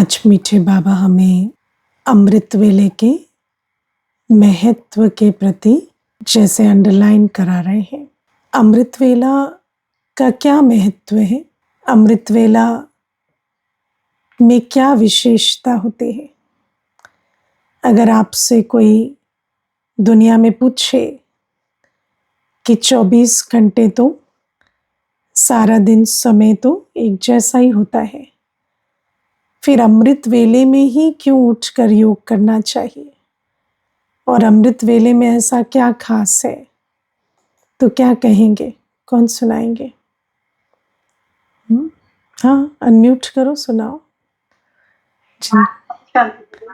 आज मीठे बाबा हमें अमृत वेले के महत्व के प्रति जैसे अंडरलाइन करा रहे हैं। अमृत वेला का क्या महत्व है? अमृत वेला में क्या विशेषता होती है? अगर आपसे कोई दुनिया में पूछे कि 24 घंटे तो सारा दिन समय तो एक जैसा ही होता है, फिर अमृत वेले में ही क्यों उठकर योग करना चाहिए? और अमृत वेले में ऐसा क्या खास है? तो क्या कहेंगे? कौन सुनाएंगे? हाँ, अनम्यूट करो, सुनाओ जी।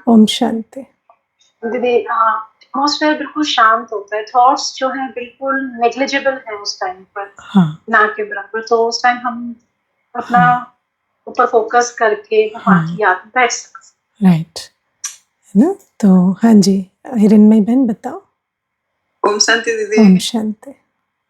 ओम शांति। दीदी, एटमॉस्फेयर बिल्कुल शांत होता है, थॉट्स जो हैं बिल्कुल नेग्लिजिबल है उस टाइम पर, हाँ, ना के बराबर। तो उस टाइम हम अपना ऊपर फोकस करके भगवान की याद में बैठ सकते। राइट है ना? तो हाँ जी, हिरण्मयी बहन बताओ। ओम शांति दीदी। ओम शांति।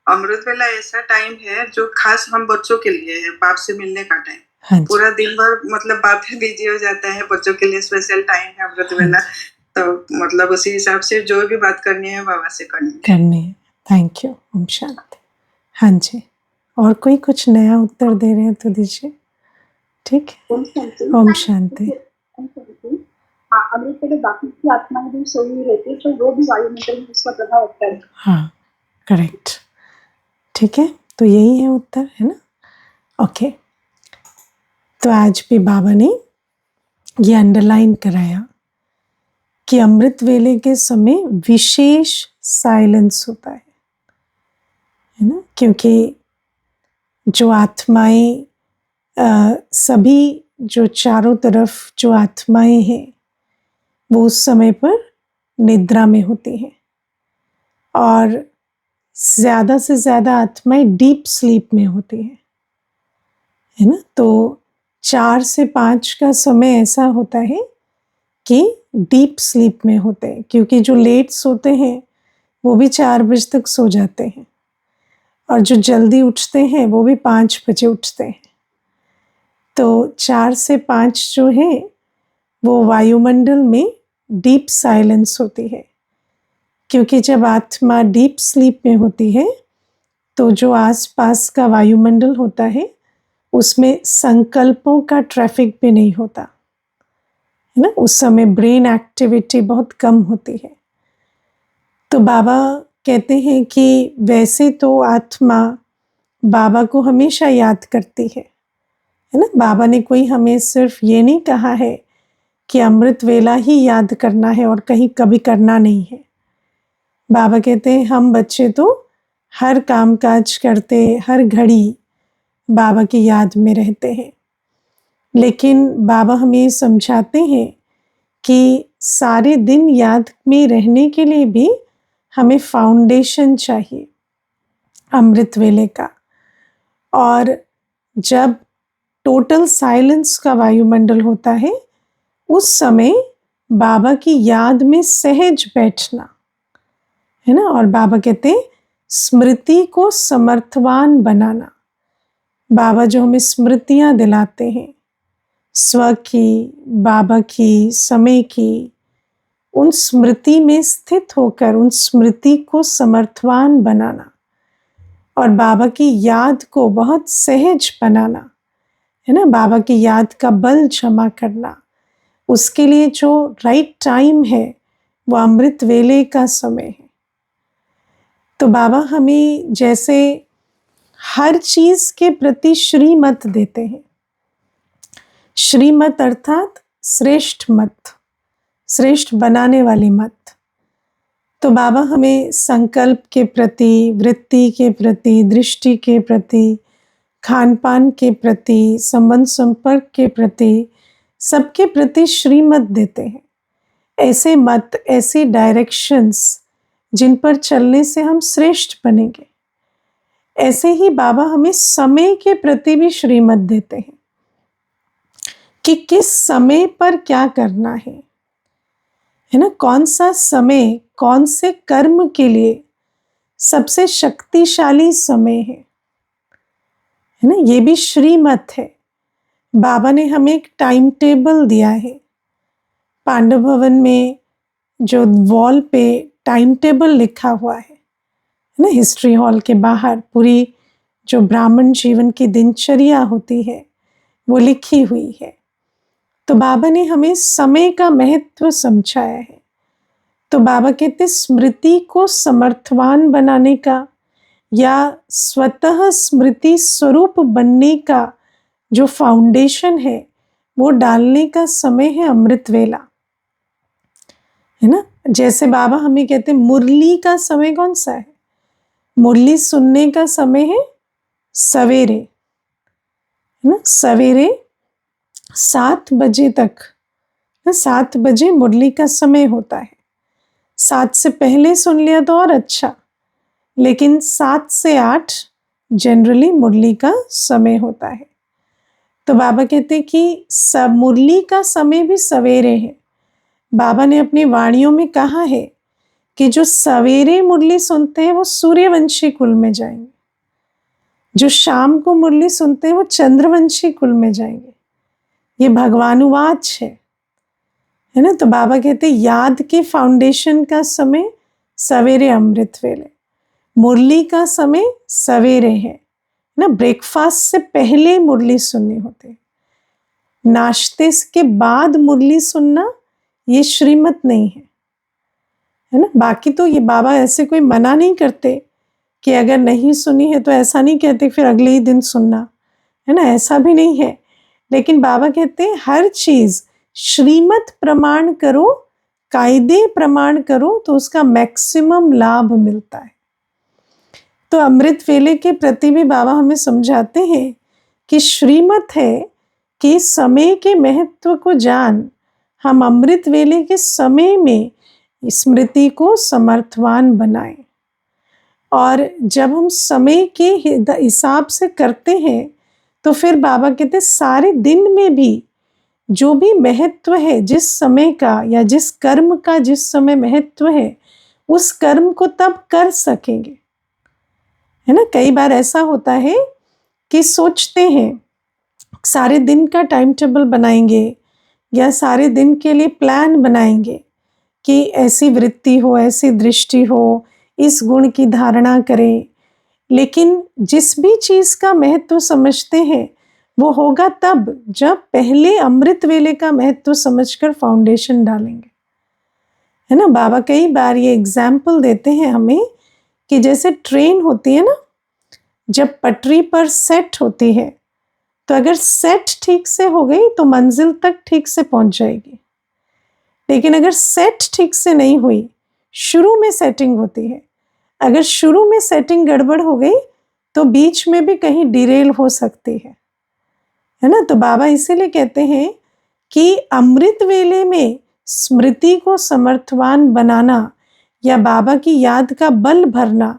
अमृत वेला ऐसा टाइम है जो खास हम बच्चों के लिए है, बाप से मिलने का टाइम। हाँ जी, पूरा दिन भर मतलब बाप में बिजी हो जाता है, बच्चों के लिए स्पेशल टाइम है अमृत वेला। तो मतलब उसी हिसाब से जो भी बात करनी है बाबा से करनी है। Thank you. ओम शांति। हाँ जी, और कोई कुछ नया उत्तर दे रहे हैं तो दीजिए। ठीक है। ओम शांति। अमृत वेले बाकी की आत्माएं भी सोई रहती है, तो वो भी वायुमंडल में उसका प्रभाव होता है। हाँ, करेक्ट। ठीक है, तो यही है उत्तर, है ना? ओके, तो आज भी बाबा ने ये अंडरलाइन कराया कि अमृत वेले के समय विशेष साइलेंस होता है ना? क्योंकि जो आत्माएं सभी जो चारों तरफ जो आत्माएं हैं वो उस समय पर निद्रा में होती हैं, और ज़्यादा से ज़्यादा आत्माएं डीप स्लीप में होती हैं, है ना? तो 4 से 5 का समय ऐसा होता है कि डीप स्लीप में होते हैं, क्योंकि जो लेट सोते हैं वो भी 4 बजे तक सो जाते हैं, और जो जल्दी उठते हैं वो भी 5 बजे उठते हैं। तो 4 से 5 जो है वो वायुमंडल में डीप साइलेंस होती है, क्योंकि जब आत्मा डीप स्लीप में होती है तो जो आसपास का वायुमंडल होता है उसमें संकल्पों का ट्रैफिक भी नहीं होता है ना? उस समय ब्रेन एक्टिविटी बहुत कम होती है। तो बाबा कहते हैं कि वैसे तो आत्मा बाबा को हमेशा याद करती है ना? बाबा ने कोई हमें सिर्फ ये नहीं कहा है कि अमृत वेला ही याद करना है और कहीं कभी करना नहीं है। बाबा कहते हैं हम बच्चे तो हर काम काज करते, हर घड़ी बाबा की याद में रहते हैं, लेकिन बाबा हमें समझाते हैं कि सारे दिन याद में रहने के लिए भी हमें फाउंडेशन चाहिए अमृत वेले का। और जब टोटल साइलेंस का वायुमंडल होता है उस समय बाबा की याद में सहज बैठना है ना? और बाबा कहते हैं स्मृति को समर्थवान बनाना। बाबा जो हमें स्मृतियां दिलाते हैं स्व की, बाबा की, समय की, उन स्मृति में स्थित होकर उन स्मृति को समर्थवान बनाना और बाबा की याद को बहुत सहज बनाना है ना? बाबा की याद का बल जमा करना, उसके लिए जो राइट टाइम है वो अमृत वेले का समय है। तो बाबा हमें जैसे हर चीज के प्रति श्रीमत देते हैं। श्रीमत अर्थात श्रेष्ठ मत, श्रेष्ठ बनाने वाली मत। तो बाबा हमें संकल्प के प्रति, वृत्ति के प्रति, दृष्टि के प्रति, खान पान के प्रति, संबंध संपर्क के प्रति, सबके प्रति श्रीमत देते हैं। ऐसे मत, ऐसे डायरेक्शंस जिन पर चलने से हम श्रेष्ठ बनेंगे। ऐसे ही बाबा हमें समय के प्रति भी श्रीमत देते हैं कि किस समय पर क्या करना है ना? कौन सा समय कौन से कर्म के लिए सबसे शक्तिशाली समय है ना? ये भी श्रीमत है। बाबा ने हमें एक टाइम टेबल दिया है। पांडव भवन में जो वॉल पे टाइम टेबल लिखा हुआ है ना, हिस्ट्री हॉल के बाहर पूरी जो ब्राह्मण जीवन की दिनचर्या होती है वो लिखी हुई है। तो बाबा ने हमें समय का महत्व समझाया है। तो बाबा कहते स्मृति को समर्थवान बनाने का या स्वतः स्मृति स्वरूप बनने का जो फाउंडेशन है वो डालने का समय है अमृत वेला, है ना। जैसे बाबा हमें कहते हैं मुरली का समय कौन सा है? मुरली सुनने का समय है सवेरे, है ना। सवेरे 7 बजे तक, 7 बजे मुरली का समय होता है। 7 से पहले सुन लिया तो और अच्छा, लेकिन 7 से 8 जनरली मुरली का समय होता है। तो बाबा कहते हैं कि सब मुरली का समय भी सवेरे है। बाबा ने अपनी वाणियों में कहा है कि जो सवेरे मुरली सुनते हैं वो सूर्यवंशी कुल में जाएंगे, जो शाम को मुरली सुनते हैं वो चंद्रवंशी कुल में जाएंगे। ये भगवानुवाच है ना। तो बाबा कहते हैं याद के फाउंडेशन का समय सवेरे अमृत वेले, मुरली का समय सवेरे है ना। ब्रेकफास्ट से पहले मुरली सुननी होती है, नाश्ते के बाद मुरली सुनना ये श्रीमत नहीं है ना। बाकी तो ये बाबा ऐसे कोई मना नहीं करते कि अगर नहीं सुनी है तो ऐसा नहीं कहते फिर अगले ही दिन सुनना, है ना, ऐसा भी नहीं है। लेकिन बाबा कहते हैं हर चीज श्रीमत प्रमाण करो, कायदे प्रमाण करो तो उसका मैक्सिमम लाभ मिलता है। तो अमृत वेले के प्रति भी बाबा हमें समझाते हैं कि श्रीमत है कि समय के महत्व को जान हम अमृत वेले के समय में स्मृति को समर्थवान बनाएं। और जब हम समय के हिसाब से करते हैं तो फिर बाबा कहते सारे दिन में भी जो भी महत्व है जिस समय का या जिस कर्म का जिस समय महत्व है उस कर्म को तब कर सकेंगे, है ना। कई बार ऐसा होता है कि सोचते हैं सारे दिन का टाइम टेबल बनाएंगे या सारे दिन के लिए प्लान बनाएंगे कि ऐसी वृत्ति हो, ऐसी दृष्टि हो, इस गुण की धारणा करें, लेकिन जिस भी चीज का महत्व समझते हैं वो होगा तब जब पहले अमृत वेले का महत्व समझकर फाउंडेशन डालेंगे, है ना। बाबा कई बार ये एग्जाम्पल देते हैं हमें कि जैसे ट्रेन होती है ना, जब पटरी पर सेट होती है तो अगर सेट ठीक से हो गई तो मंजिल तक ठीक से पहुंच जाएगी। लेकिन अगर सेट ठीक से नहीं हुई, शुरू में सेटिंग होती है, अगर शुरू में सेटिंग गड़बड़ हो गई तो बीच में भी कहीं डिरेल हो सकती है ना। तो बाबा इसीलिए कहते हैं कि अमृत वेले में स्मृति को समर्थवान बनाना या बाबा की याद का बल भरना,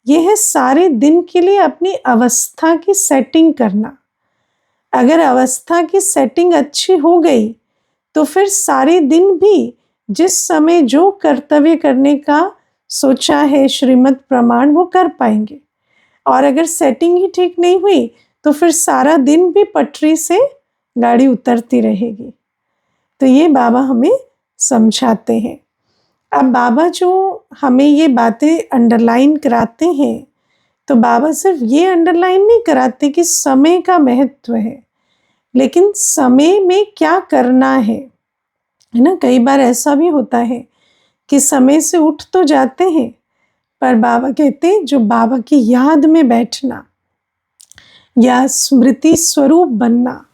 यह है सारे दिन के लिए अपनी अवस्था की सेटिंग करना। अगर अवस्था की सेटिंग अच्छी हो गई तो फिर सारे दिन भी जिस समय जो कर्तव्य करने का सोचा है श्रीमत प्रमाण वो कर पाएंगे। और अगर सेटिंग ही ठीक नहीं हुई तो फिर सारा दिन भी पटरी से गाड़ी उतरती रहेगी। तो ये बाबा हमें समझाते हैं। अब बाबा जो हमें ये बातें अंडरलाइन कराते हैं तो बाबा सिर्फ ये अंडरलाइन नहीं कराते कि समय का महत्व है, लेकिन समय में क्या करना है ना। कई बार ऐसा भी होता है कि समय से उठ तो जाते हैं पर बाबा कहते हैं जो बाबा की याद में बैठना या स्मृति स्वरूप बनना,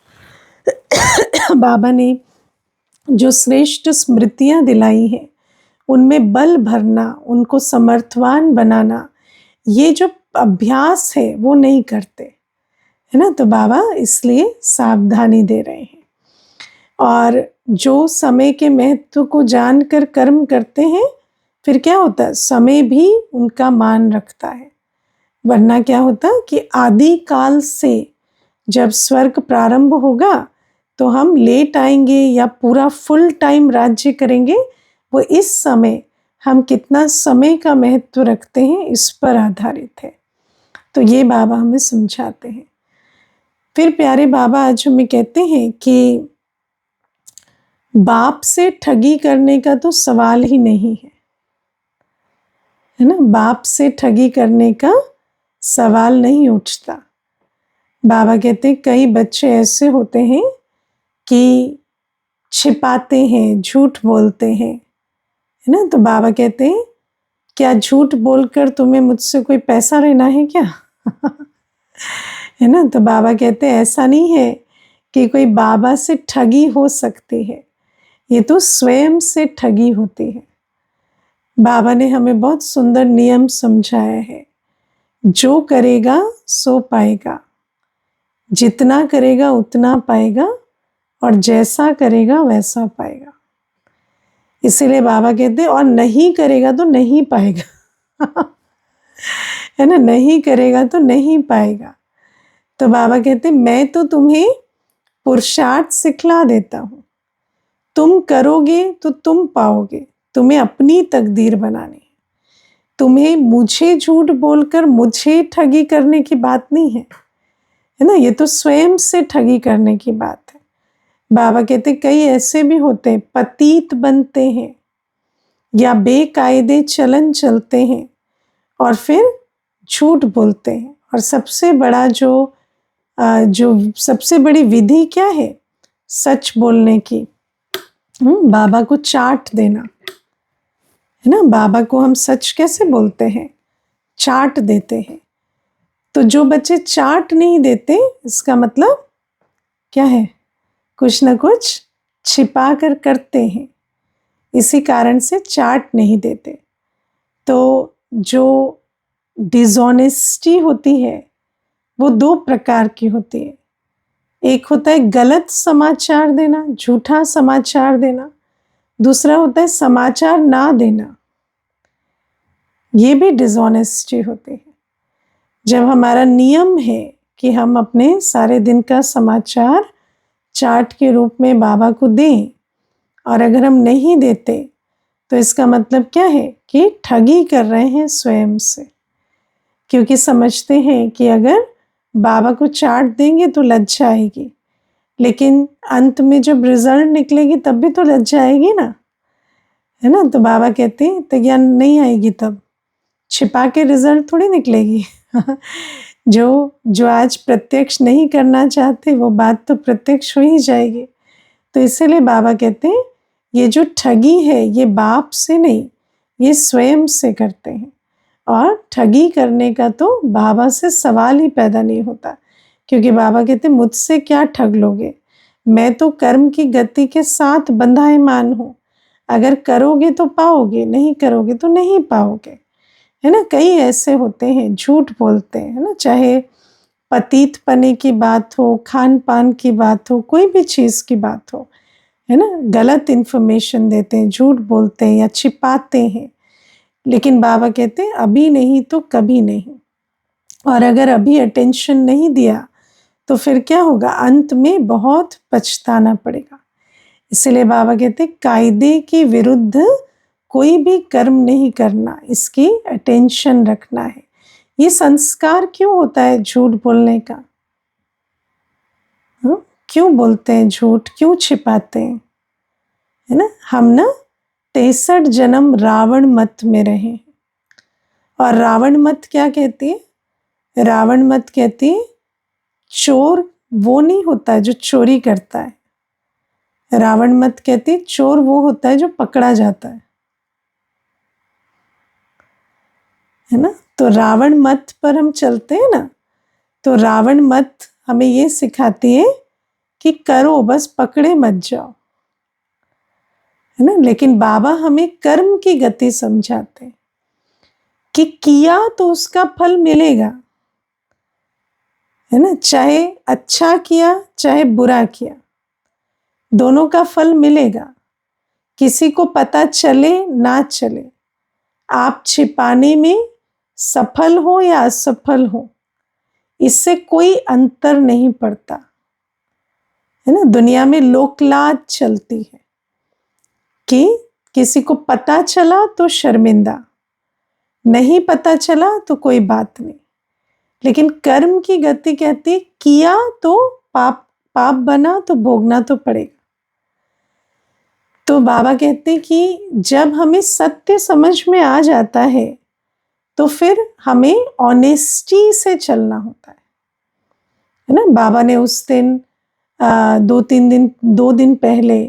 बाबा ने जो श्रेष्ठ स्मृतियां दिलाई हैं उनमें बल भरना, उनको समर्थवान बनाना, ये जो अभ्यास है वो नहीं करते, है ना। तो बाबा इसलिए सावधानी दे रहे हैं। और जो समय के महत्व को जानकर कर्म करते हैं फिर क्या होता है, समय भी उनका मान रखता है। वरना क्या होता कि आदि काल से जब स्वर्ग प्रारंभ होगा तो हम लेट आएंगे या पूरा फुल टाइम राज्य करेंगे, वो इस समय हम कितना समय का महत्व रखते हैं इस पर आधारित है। तो ये बाबा हमें समझाते हैं। फिर प्यारे बाबा आज हमें कहते हैं कि बाप से ठगी करने का तो सवाल ही नहीं है ना। बाप से ठगी करने का सवाल नहीं उठता। बाबा कहते हैं कई बच्चे ऐसे होते हैं कि छिपाते हैं, झूठ बोलते हैं, है ना। तो बाबा कहते हैं क्या झूठ बोलकर तुम्हें मुझसे कोई पैसा लेना है क्या? है ना। तो बाबा कहते हैं ऐसा नहीं है कि कोई बाबा से ठगी हो सकती है, ये तो स्वयं से ठगी होती है। बाबा ने हमें बहुत सुंदर नियम समझाया है, जो करेगा सो पाएगा, जितना करेगा उतना पाएगा, और जैसा करेगा वैसा पाएगा। इसीलिए बाबा कहते हैं और नहीं करेगा तो नहीं पाएगा। है ना, नहीं करेगा तो नहीं पाएगा। तो बाबा कहते हैं मैं तो तुम्हें पुरुषार्थ सिखला देता हूँ, तुम करोगे तो तुम पाओगे, तुम्हें अपनी तकदीर बनानी है। तुम्हें मुझे झूठ बोलकर मुझे ठगी करने की बात नहीं है, है ना। ये तो स्वयं से ठगी करने की बात है। बाबा कहते कई ऐसे भी होते हैं पतित बनते हैं या बेकायदे चलन चलते हैं और फिर झूठ बोलते हैं। और सबसे बड़ा जो सबसे बड़ी विधि क्या है सच बोलने की? बाबा को चाट देना, है ना। बाबा को हम सच कैसे बोलते हैं? चाट देते हैं। तो जो बच्चे चाट नहीं देते इसका मतलब क्या है? कुछ ना कुछ छिपा कर करते हैं, इसी कारण से चाट नहीं देते। तो जो डिसऑनेस्टी होती है वो दो प्रकार की होती है। एक होता है गलत समाचार देना, झूठा समाचार देना। दूसरा होता है समाचार ना देना, ये भी डिसऑनेस्टी होती है। जब हमारा नियम है कि हम अपने सारे दिन का समाचार चार्ट के रूप में बाबा को दें, और अगर हम नहीं देते तो इसका मतलब क्या है कि ठगी कर रहे हैं स्वयं से। क्योंकि समझते हैं कि अगर बाबा को चार्ट देंगे तो लज्जा आएगी, लेकिन अंत में जब रिजल्ट निकलेगी तब भी तो लज्जा आएगी ना, है ना। तो बाबा कहते हैं तो ज्ञान नहीं आएगी, तब छिपा के रिजल्ट थोड़ी निकलेगी। जो आज प्रत्यक्ष नहीं करना चाहते वो बात तो प्रत्यक्ष हो ही जाएगी। तो इसीलिए बाबा कहते हैं ये जो ठगी है ये बाप से नहीं, ये स्वयं से करते हैं। और ठगी करने का तो बाबा से सवाल ही पैदा नहीं होता, क्योंकि बाबा कहते हैं मुझसे क्या ठग लोगे, मैं तो कर्म की गति के साथ बंधायमान हूँ। अगर करोगे तो पाओगे, नहीं करोगे तो नहीं पाओगे, है ना। कई ऐसे होते हैं झूठ बोलते हैं, है ना। चाहे पतित पने की बात हो, खान पान की बात हो, कोई भी चीज़ की बात हो, है ना। गलत इन्फॉर्मेशन देते हैं, झूठ बोलते हैं या छिपाते हैं। लेकिन बाबा कहते हैं अभी नहीं तो कभी नहीं, और अगर अभी अटेंशन नहीं दिया तो फिर क्या होगा? अंत में बहुत पछताना पड़ेगा। इसलिए बाबा कहते हैं कायदे के विरुद्ध कोई भी कर्म नहीं करना, इसकी अटेंशन रखना है। ये संस्कार क्यों होता है झूठ बोलने का? क्यों बोलते हैं झूठ, क्यों छिपाते हैं, है ना। हम ना 63 जन्म रावण मत में रहे, और रावण मत क्या कहती है? रावण मत कहती है चोर वो नहीं होता है जो चोरी करता है। रावण मत कहती है चोर वो होता है जो पकड़ा जाता है ना। तो रावण मत पर हम चलते हैं ना, तो रावण मत हमें ये सिखाती है कि करो, बस पकड़े मत जाओ, है ना। लेकिन बाबा हमें कर्म की गति समझाते हैं कि किया तो उसका फल मिलेगा, है ना। चाहे अच्छा किया चाहे बुरा किया, दोनों का फल मिलेगा। किसी को पता चले ना चले, आप छिपाने में सफल हो या असफल हो, इससे कोई अंतर नहीं पड़ता, है ना। दुनिया में लोकलाज चलती है कि किसी को पता चला तो शर्मिंदा, नहीं पता चला तो कोई बात नहीं। लेकिन कर्म की गति कहती है किया तो पाप, पाप बना तो भोगना तो पड़ेगा। तो बाबा कहते हैं कि जब हमें सत्य समझ में आ जाता है तो फिर हमें ऑनेस्टी से चलना होता है ना। बाबा ने उस दिन 2 दिन पहले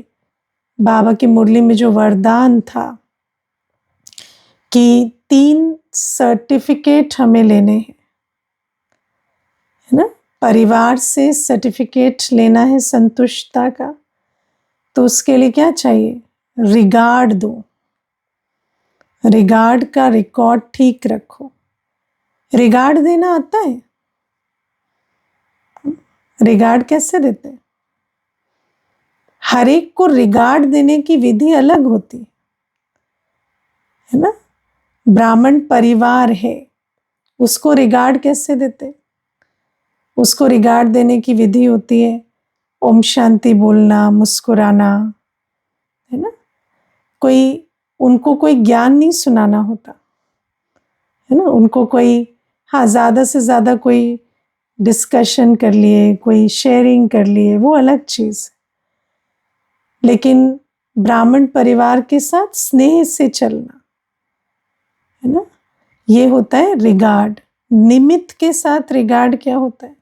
बाबा की मुरली में जो वरदान था कि 3 सर्टिफिकेट हमें लेने हैं, है ना। परिवार से सर्टिफिकेट लेना है संतुष्टता का, तो उसके लिए क्या चाहिए? रिगार्ड दो, रिगार्ड का रिकॉर्ड ठीक रखो। रिगार्ड देना आता है? रिगार्ड कैसे देते हैं? हर एक को रिगार्ड देने की विधि अलग होती है ना। ब्राह्मण परिवार है, उसको रिगार्ड कैसे देते? उसको रिगार्ड देने की विधि होती है ओम शांति बोलना, मुस्कुराना, है ना। उनको कोई ज्ञान नहीं सुनाना होता है ना। उनको कोई, हाँ, ज़्यादा से ज़्यादा कोई डिस्कशन कर लिए, कोई शेयरिंग कर लिए, वो अलग चीज़। लेकिन ब्राह्मण परिवार के साथ स्नेह से चलना, है ना, ये होता है रिगार्ड। निमित्त के साथ रिगार्ड क्या होता है?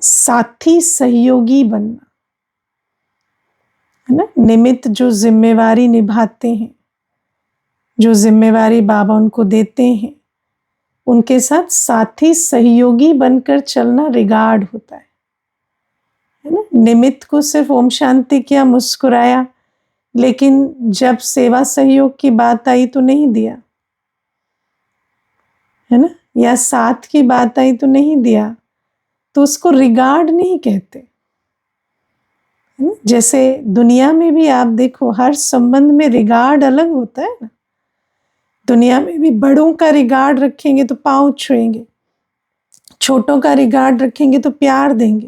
साथी सहयोगी बनना, है ना। निमित्त जो जिम्मेवारी निभाते हैं, जो जिम्मेवारी बाबा उनको देते हैं, उनके साथ साथी सहयोगी बनकर चलना रिगार्ड होता है ना। निमित्त को सिर्फ ओम शांति किया, मुस्कुराया, लेकिन जब सेवा सहयोग की बात आई तो नहीं दिया, है ना, या साथ की बात आई तो नहीं दिया, तो उसको रिगार्ड नहीं कहते, है ना। जैसे दुनिया में भी आप देखो, हर संबंध में रिगार्ड अलग होता है ना। दुनिया में भी बड़ों का रिगार्ड रखेंगे तो पाँव छुएंगे, छोटों का रिगार्ड रखेंगे तो प्यार देंगे,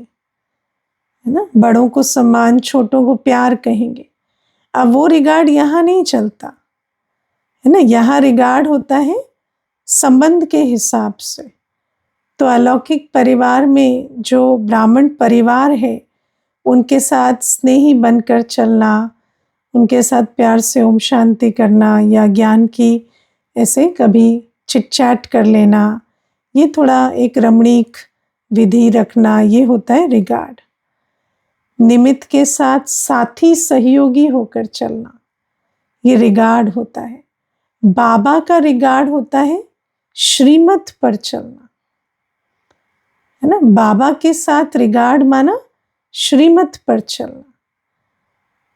है ना। बड़ों को सम्मान, छोटों को प्यार कहेंगे। अब वो रिगार्ड यहाँ नहीं चलता, है ना। यहाँ रिगार्ड होता है संबंध के हिसाब से। तो अलौकिक परिवार में जो ब्राह्मण परिवार है, उनके साथ स्नेही बनकर चलना, उनके साथ प्यार से ओम शांति करना, या ज्ञान की ऐसे कभी चिट चैट कर लेना, ये थोड़ा एक रमणीक विधि रखना, ये होता है रिगार्ड। निमित्त के साथ साथी सहयोगी होकर चलना, ये रिगार्ड होता है। बाबा का रिगार्ड होता है श्रीमत पर चलना, है ना। बाबा के साथ रिगार्ड माना श्रीमत पर चलना।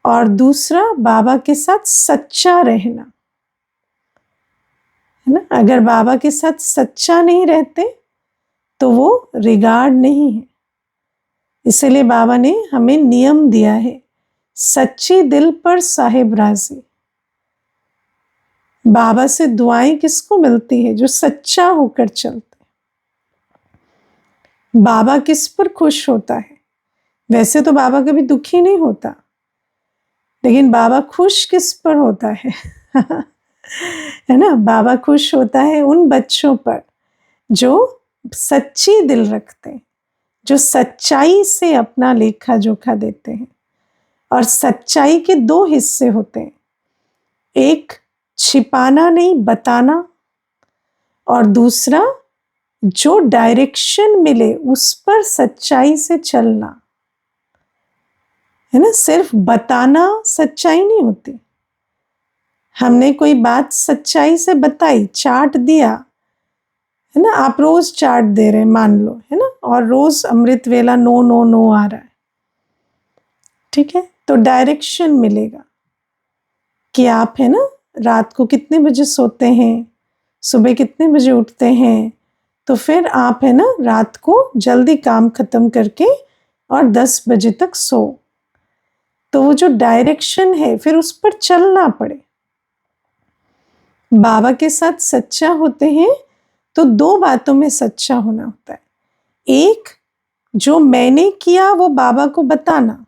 और दूसरा, बाबा के साथ सच्चा रहना, है ना। अगर बाबा के साथ सच्चा नहीं रहते तो वो रिगार्ड नहीं है। इसलिए बाबा ने हमें नियम दिया है, सच्ची दिल पर साहिब राजी। बाबा से दुआएं किसको मिलती है? जो सच्चा होकर चलते हैं। बाबा किस पर खुश होता है? वैसे तो बाबा कभी दुखी नहीं होता, लेकिन बाबा खुश किस पर होता है? है ना। बाबा खुश होता है उन बच्चों पर जो सच्ची दिल रखते हैं, जो सच्चाई से अपना लेखा जोखा देते हैं। और सच्चाई के 2 हिस्से होते हैं, एक छिपाना नहीं, बताना, और दूसरा जो डायरेक्शन मिले उस पर सच्चाई से चलना, है ना। सिर्फ बताना सच्चाई नहीं होती। हमने कोई बात सच्चाई से बताई, चार्ट दिया, है ना। आप रोज चार्ट दे रहे हैं मान लो, है ना, और रोज अमृत वेला नो नो नो आ रहा है, ठीक है, तो डायरेक्शन मिलेगा कि आप, है ना, रात को कितने बजे सोते हैं, सुबह कितने बजे उठते हैं। तो फिर आप, है ना, रात को जल्दी काम खत्म करके और 10 बजे तक सो। तो वो जो डायरेक्शन है, फिर उस पर चलना पड़े। बाबा के साथ सच्चा होते हैं तो 2 बातों में सच्चा होना होता है। एक, जो मैंने किया वो बाबा को बताना।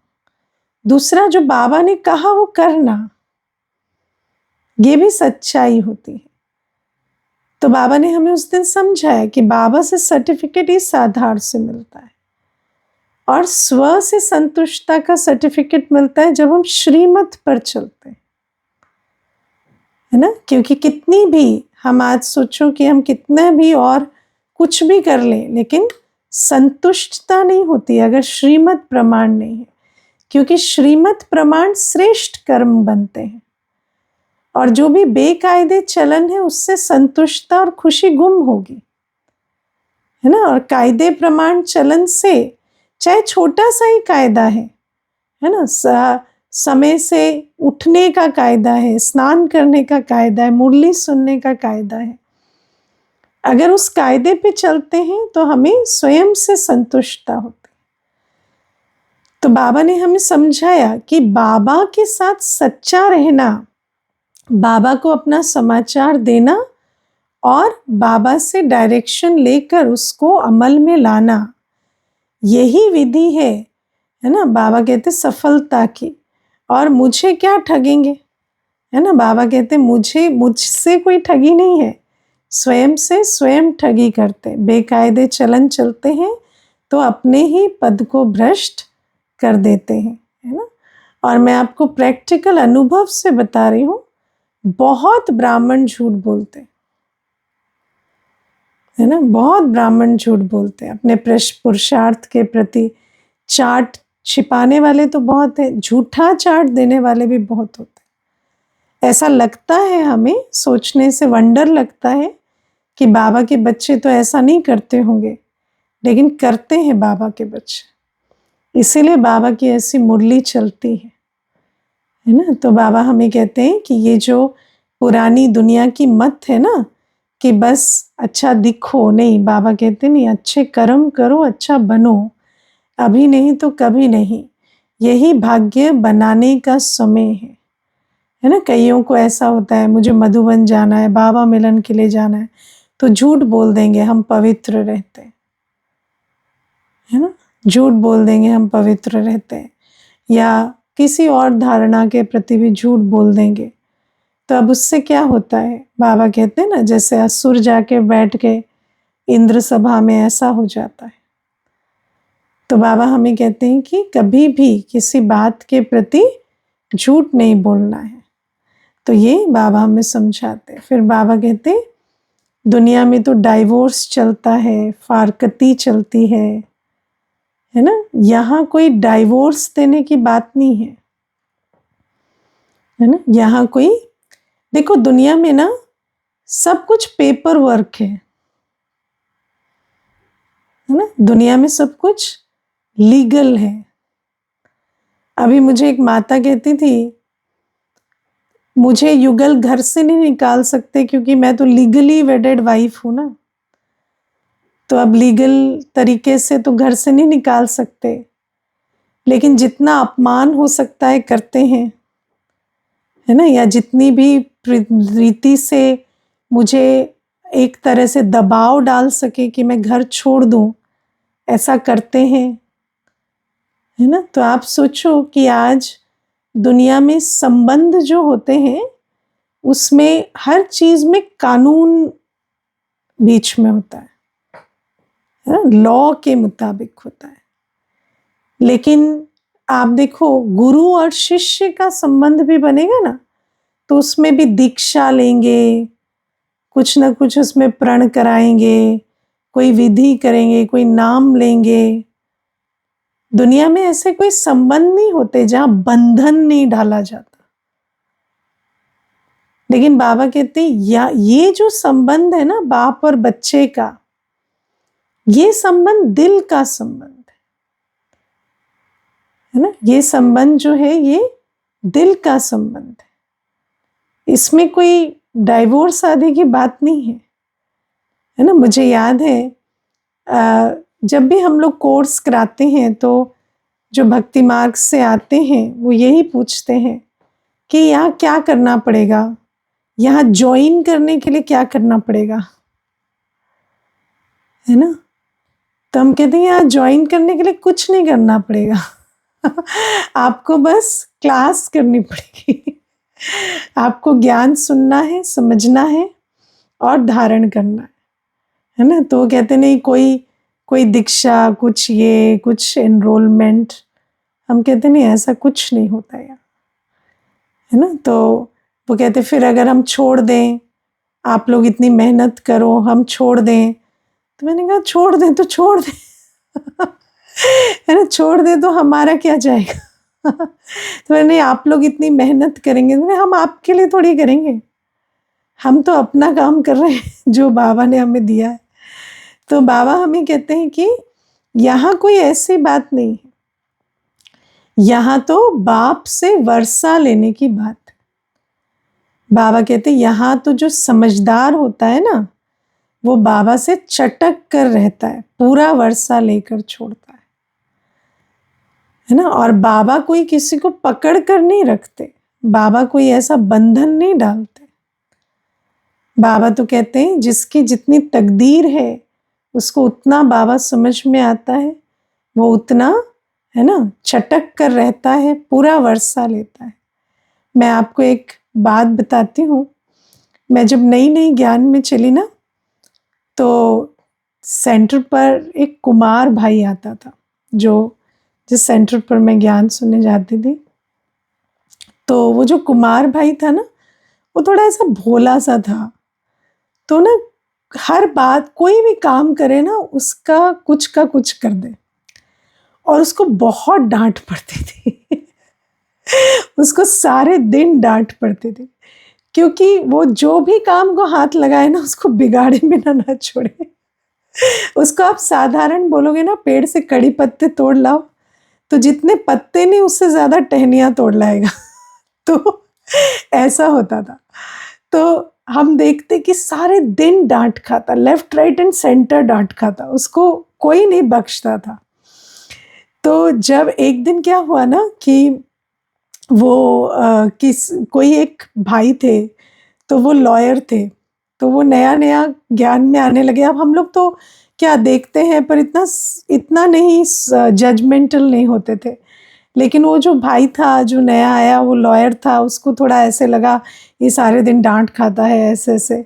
दूसरा, जो बाबा ने कहा वो करना। ये भी सच्चाई होती है। तो बाबा ने हमें उस दिन समझाया कि बाबा से सर्टिफिकेट इस आधार से मिलता है, और स्व से संतुष्टता का सर्टिफिकेट मिलता है जब हम श्रीमत पर चलते हैं, है ना। क्योंकि कितनी भी हम आज सोचो कि हम कितना भी और कुछ भी कर लें, लेकिन संतुष्टता नहीं होती अगर श्रीमत प्रमाण नहीं है, क्योंकि श्रीमत प्रमाण श्रेष्ठ कर्म बनते हैं, और जो भी बेकायदे चलन है उससे संतुष्टता और खुशी गुम होगी, है ना। और कायदे प्रमाण चलन से, चाहे छोटा सा ही कायदा है ना, समय से उठने का कायदा है, स्नान करने का कायदा है, मुरली सुनने का कायदा है, अगर उस कायदे पे चलते हैं तो हमें स्वयं से संतुष्टता होती है। तो बाबा ने हमें समझाया कि बाबा के साथ सच्चा रहना, बाबा को अपना समाचार देना और बाबा से डायरेक्शन लेकर उसको अमल में लाना, यही विधि है ना। बाबा कहते सफलता की, और मुझे क्या ठगेंगे, है ना। बाबा कहते मुझसे कोई ठगी नहीं है, स्वयं से स्वयं ठगी करते, बेकायदे चलन चलते हैं तो अपने ही पद को भ्रष्ट कर देते हैं, है ना। और मैं आपको प्रैक्टिकल अनुभव से बता रही हूँ, बहुत ब्राह्मण झूठ बोलते है ना, बहुत ब्राह्मण झूठ बोलते हैं अपने पुरुषार्थ के प्रति। चार्ट छिपाने वाले तो बहुत है, झूठा चार्ट देने वाले भी बहुत होते हैं। ऐसा लगता है हमें, सोचने से वंडर लगता है कि बाबा के बच्चे तो ऐसा नहीं करते होंगे, लेकिन करते हैं बाबा के बच्चे, इसीलिए बाबा की ऐसी मुरली चलती है ना। तो बाबा हमें कहते हैं कि ये जो पुरानी दुनिया की मत है ना, कि बस अच्छा दिखो, नहीं, बाबा कहते नहीं, अच्छे कर्म करो, अच्छा बनो, अभी नहीं तो कभी नहीं, यही भाग्य बनाने का समय है ना। कईयों को ऐसा होता है, मुझे मधुबन जाना है, बाबा मिलन के लिए जाना है, तो झूठ बोल देंगे हम पवित्र रहते हैं, है ना, झूठ बोल देंगे हम पवित्र रहते हैं, या किसी और धारणा के प्रति भी झूठ बोल देंगे। तो अब उससे क्या होता है, बाबा कहते हैं ना, जैसे असुर जाके बैठ के इंद्र सभा में, ऐसा हो जाता है। तो बाबा हमें कहते हैं कि कभी भी किसी बात के प्रति झूठ नहीं बोलना है। तो ये बाबा हमें समझाते हैं। फिर बाबा कहते हैं दुनिया में तो डाइवोर्स चलता है, फारकती चलती है ना। यहाँ कोई डाइवोर्स देने की बात नहीं है ना। यहाँ कोई, देखो दुनिया में ना सब कुछ पेपर वर्क है ना, दुनिया में सब कुछ लीगल है। अभी मुझे एक माता कहती थी, मुझे युगल घर से नहीं निकाल सकते क्योंकि मैं तो लीगली वेडेड वाइफ हूं ना, तो अब लीगल तरीके से तो घर से नहीं निकाल सकते, लेकिन जितना अपमान हो सकता है करते हैं, है ना, या जितनी भी रीति से मुझे एक तरह से दबाव डाल सके कि मैं घर छोड़ दूं, ऐसा करते हैं, है ना। तो आप सोचो कि आज दुनिया में संबंध जो होते हैं उसमें हर चीज में कानून बीच में होता है ना, लॉ के मुताबिक होता है। लेकिन आप देखो गुरु और शिष्य का संबंध भी बनेगा ना, तो उसमें भी दीक्षा लेंगे, कुछ ना कुछ उसमें प्रण कराएंगे, कोई विधि करेंगे, कोई नाम लेंगे। दुनिया में ऐसे कोई संबंध नहीं होते जहां बंधन नहीं डाला जाता। लेकिन बाबा कहते हैं या ये जो संबंध है ना बाप और बच्चे का, ये संबंध दिल का संबंध है ना। ये संबंध जो है ये दिल का संबंध है, इसमें कोई डाइवोर्स आदि की बात नहीं है ना। मुझे याद है जब भी हम लोग कोर्स कराते हैं तो जो भक्ति मार्ग से आते हैं वो यही पूछते हैं कि यहाँ क्या करना पड़ेगा, यहाँ ज्वाइन करने के लिए क्या करना पड़ेगा, है ना। तो हम कहते हैं यहाँ ज्वाइन करने के लिए कुछ नहीं करना पड़ेगा आपको बस क्लास करनी पड़ेगी आपको ज्ञान सुनना है, समझना है, और धारण करना है ना। तो वो कहते नहीं कोई कोई दीक्षा, कुछ ये, कुछ एनरोलमेंट, हम कहते नहीं ऐसा कुछ नहीं होता यार, है ना। तो वो कहते फिर अगर हम छोड़ दें, आप लोग इतनी मेहनत करो, हम छोड़ दें, तो मैंने कहा छोड़ दें तो छोड़ दें है ना, छोड़ दें तो हमारा क्या जाएगा तो मैंने आप लोग इतनी मेहनत करेंगे, तो हम आपके लिए थोड़ी करेंगे, हम तो अपना काम कर रहे हैं जो बाबा ने हमें दिया है। तो बाबा हमें कहते हैं कि यहाँ कोई ऐसी बात नहीं है, यहाँ तो बाप से वर्षा लेने की बात है। बाबा कहते हैं यहाँ तो जो समझदार होता है ना, वो बाबा से चटक कर रहता है, पूरा वर्षा लेकर छोड़ता है ना। और बाबा कोई किसी को पकड़ कर नहीं रखते, बाबा कोई ऐसा बंधन नहीं डालते। बाबा तो कहते हैं जिसकी जितनी तकदीर है उसको उतना बाबा समझ में आता है, वो उतना, है ना, चटक कर रहता है, पूरा वर्षा लेता है। मैं आपको एक बात बताती हूँ, मैं जब नई नई ज्ञान में चली ना, तो सेंटर पर एक कुमार भाई आता था, जो जिस सेंटर पर मैं ज्ञान सुनने जाती थी। तो वो जो कुमार भाई था ना, वो थोड़ा ऐसा भोला सा था। तो ना हर बात, कोई भी काम करे ना, उसका कुछ का कुछ कर दे, और उसको बहुत डांट पड़ती थी उसको सारे दिन डांट पड़ती थी, क्योंकि वो जो भी काम को हाथ लगाए ना, उसको बिगाड़े बिना ना छोड़े उसको आप साधारण बोलोगे ना, पेड़ से कड़ी पत्ते तोड़ लाओ, तो जितने पत्ते नहीं उससे ज्यादा टहनियां तोड़ लाएगा तो ऐसा होता था। तो हम देखते कि सारे दिन डांट खाता, लेफ्ट राइट एंड सेंटर डांट खाता, उसको कोई नहीं बख्शता था। तो जब एक दिन क्या हुआ ना कि वो कोई एक भाई थे, तो वो लॉयर थे, तो वो नया नया ज्ञान में आने लगे। अब हम लोग तो क्या देखते हैं, पर इतना इतना नहीं जजमेंटल नहीं होते थे। लेकिन वो जो भाई था, जो नया आया, वो लॉयर था, उसको थोड़ा ऐसे लगा ये सारे दिन डांट खाता है ऐसे ऐसे।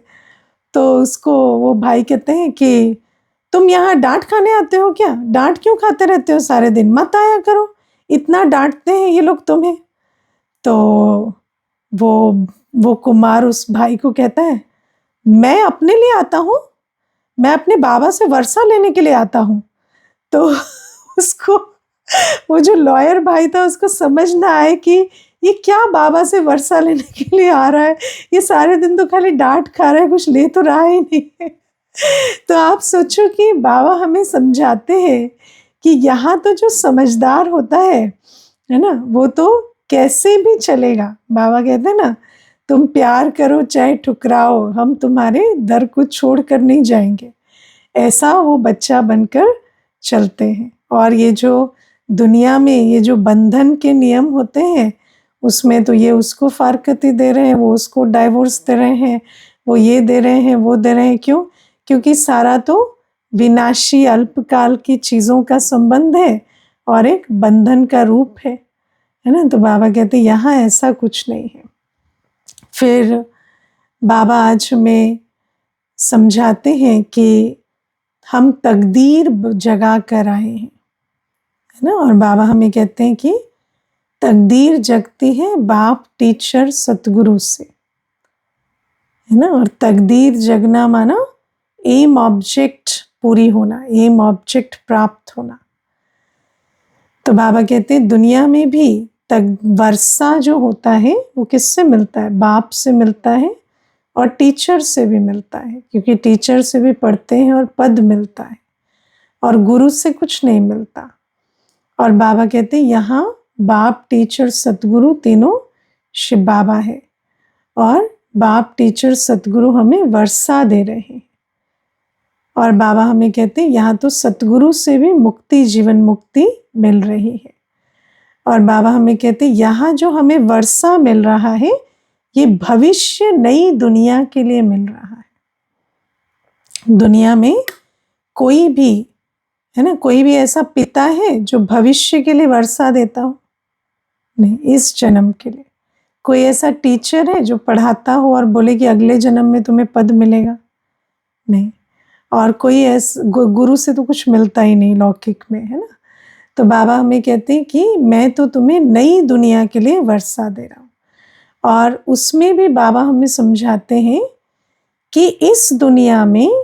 तो उसको वो भाई कहते हैं कि तुम यहाँ डांट खाने आते हो क्या, डांट क्यों खाते रहते हो सारे दिन, मत आया करो, इतना डांटते हैं ये लोग तुम्हें। तो वो कुमार उस भाई को कहता है, मैं अपने लिए आता हूँ, मैं अपने बाबा से वर्षा लेने के लिए आता हूँ। तो उसको, वो जो लॉयर भाई था, उसको समझ ना आए कि ये क्या बाबा से वर्षा लेने के लिए आ रहा है, ये सारे दिन तो खाली डांट खा रहा है, कुछ ले तो रहा ही नहीं है तो आप सोचो कि बाबा हमें समझाते हैं कि यहाँ तो जो समझदार होता है ना, वो तो कैसे भी चलेगा। बाबा कहते हैं ना, तुम प्यार करो चाहे ठुकराओ, हम तुम्हारे दर को छोड़कर नहीं जाएंगे, ऐसा वो बच्चा बनकर चलते हैं। और ये जो दुनिया में ये जो बंधन के नियम होते हैं, उसमें तो ये उसको फारकती दे रहे हैं, वो उसको डाइवोर्स दे रहे हैं, वो ये दे रहे हैं, वो दे रहे हैं। क्यों? क्योंकि सारा तो विनाशी अल्पकाल की चीज़ों का संबंध है और एक बंधन का रूप है ना। तो बाबा कहते यहाँ ऐसा कुछ नहीं है। फिर बाबा आज हमें समझाते हैं कि हम तकदीर जगा कर आए हैं, है ना। और बाबा हमें कहते हैं कि तकदीर जगती है बाप, टीचर, सतगुरु से, है ना। और तकदीर जगना माना एम ऑब्जेक्ट पूरी होना, एम ऑब्जेक्ट प्राप्त होना। तो बाबा कहते हैं दुनिया में भी वर्षा जो होता है वो किससे मिलता है? बाप से मिलता है और टीचर से भी मिलता है, क्योंकि टीचर से भी पढ़ते हैं और पद मिलता है, और गुरु से कुछ नहीं मिलता। और बाबा कहते हैं यहाँ बाप, टीचर, सतगुरु तीनों शिव बाबा है, और बाप, टीचर, सतगुरु हमें वर्षा दे रहे हैं। और बाबा हमें कहते हैं यहाँ तो सतगुरु से भी मुक्ति, जीवन मुक्ति मिल रही है। और बाबा हमें कहते हैं यहाँ जो हमें वर्षा मिल रहा है, ये भविष्य नई दुनिया के लिए मिल रहा है। दुनिया में कोई भी, है ना, कोई भी ऐसा पिता है जो भविष्य के लिए वर्षा देता हो? नहीं, इस जन्म के लिए। कोई ऐसा टीचर है जो पढ़ाता हो और बोले कि अगले जन्म में तुम्हें पद मिलेगा? नहीं, और कोई गुरु से तो कुछ मिलता ही नहीं लौकिक में, है ना। तो बाबा हमें कहते हैं कि मैं तो तुम्हें नई दुनिया के लिए वर्षा दे रहा हूँ, और उसमें भी बाबा हमें समझाते हैं कि इस दुनिया में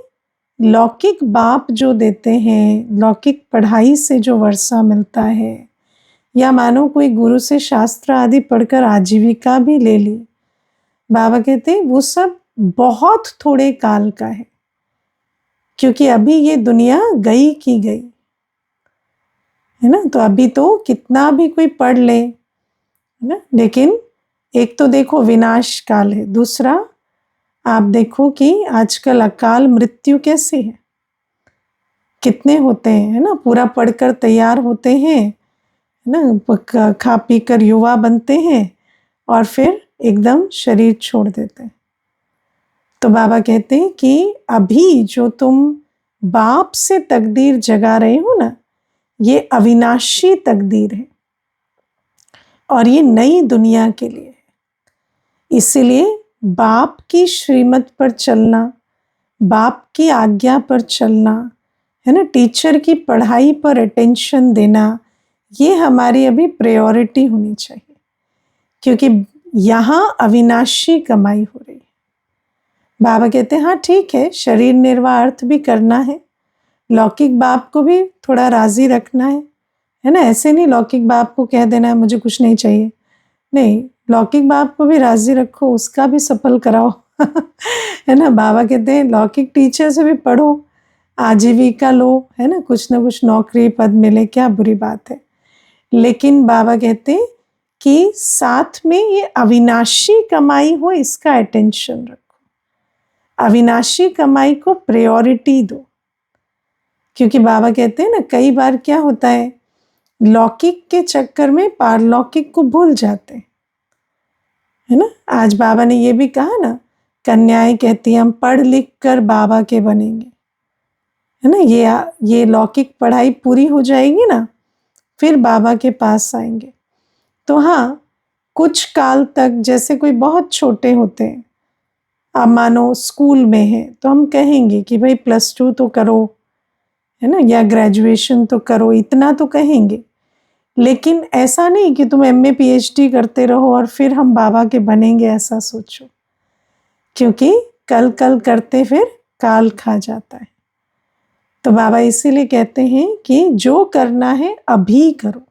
लौकिक बाप जो देते हैं, लौकिक पढ़ाई से जो वर्षा मिलता है, या मानो कोई गुरु से शास्त्र आदि पढ़कर आजीविका भी ले ली, बाबा कहते हैं वो सब बहुत थोड़े काल का है, क्योंकि अभी ये दुनिया गई की गई है ना। तो अभी तो कितना भी कोई पढ़ ले, है ना, लेकिन एक तो देखो विनाश काल है, दूसरा आप देखो कि आजकल अकाल मृत्यु कैसी है, कितने होते हैं, है ना। पूरा पढ़कर तैयार होते हैं, है ना, खा पी कर युवा बनते हैं और फिर एकदम शरीर छोड़ देते हैं। तो बाबा कहते हैं कि अभी जो तुम बाप से तकदीर जगा रहे हो ना, ये अविनाशी तकदीर है और ये नई दुनिया के लिए है। इसीलिए बाप की श्रीमत पर चलना, बाप की आज्ञा पर चलना, है ना, टीचर की पढ़ाई पर अटेंशन देना, ये हमारी अभी प्रायोरिटी होनी चाहिए, क्योंकि यहाँ अविनाशी कमाई हो रही है। बाबा कहते हैं हाँ ठीक है, शरीर निर्वाह अर्थ भी करना है, लौकिक बाप को भी थोड़ा राजी रखना है ना। ऐसे नहीं लौकिक बाप को कह देना है मुझे कुछ नहीं चाहिए, नहीं, लौकिक बाप को भी राजी रखो, उसका भी सफल कराओ है ना। बाबा कहते हैं लौकिक टीचर से भी पढ़ो, आजीविका लो, है ना, कुछ ना कुछ नौकरी पद मिले, क्या बुरी बात है। लेकिन बाबा कहते हैं कि साथ में ये अविनाशी कमाई हो, इसका अटेंशन रखो, अविनाशी कमाई को प्रायोरिटी दो। क्योंकि बाबा कहते हैं ना, कई बार क्या होता है, लौकिक के चक्कर में पारलौकिक को भूल जाते हैं, है ना। आज बाबा ने ये भी कहा ना, कन्याएं कहती हैं हम पढ़ लिख कर बाबा के बनेंगे, है ना। ये लौकिक पढ़ाई पूरी हो जाएगी ना, फिर बाबा के पास आएंगे। तो हाँ, कुछ काल तक, जैसे कोई बहुत छोटे होते हैं, आप मानो स्कूल में है, तो हम कहेंगे कि भाई +2 तो करो, है ना, या ग्रेजुएशन तो करो, इतना तो कहेंगे। लेकिन ऐसा नहीं कि तुम MA PhD करते रहो और फिर हम बाबा के बनेंगे, ऐसा सोचो, क्योंकि कल कल करते फिर काल खा जाता है। तो बाबा इसीलिए कहते हैं कि जो करना है अभी करो।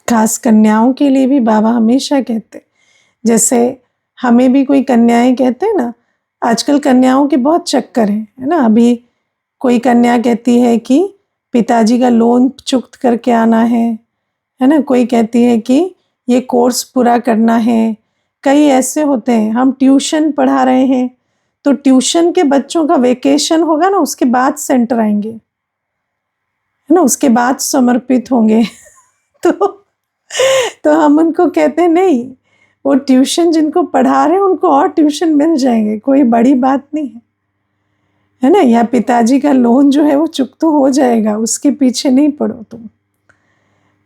खास कन्याओं के लिए भी बाबा हमेशा कहते, जैसे हमें भी कोई कन्याएं कहते हैं ना, आजकल कन्याओं के बहुत चक्कर हैं, है ना। अभी कोई कन्या कहती है कि पिताजी का लोन चुकता करके आना है ना, कोई कहती है कि ये कोर्स पूरा करना है। कई ऐसे होते हैं, हम ट्यूशन पढ़ा रहे हैं, तो ट्यूशन के बच्चों का वेकेशन होगा ना, उसके बाद सेंटर आएंगे, है ना, उसके बाद समर्पित होंगे तो हम उनको कहते हैं नहीं, वो ट्यूशन जिनको पढ़ा रहे हैं उनको और ट्यूशन मिल जाएंगे, कोई बड़ी बात नहीं है ना। या पिताजी का लोन जो है वो चुकता हो जाएगा, उसके पीछे नहीं पड़ो तुम।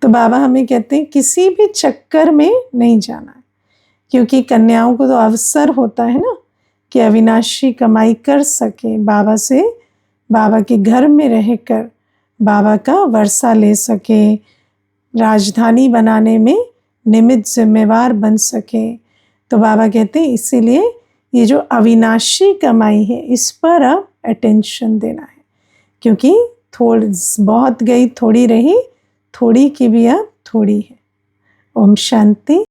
तो बाबा हमें कहते हैं किसी भी चक्कर में नहीं जाना है, क्योंकि कन्याओं को तो अवसर होता है ना कि अविनाशी कमाई कर सके, बाबा से, बाबा के घर में रहकर बाबा का वर्षा ले सके, राजधानी बनाने में निमित्त जिम्मेवार बन सके। तो बाबा कहते हैं इसीलिए ये जो अविनाशी कमाई है, इस पर अब अटेंशन देना है, क्योंकि बहुत गई थोड़ी रही, थोड़ी की भी अब थोड़ी है। ओम शांति।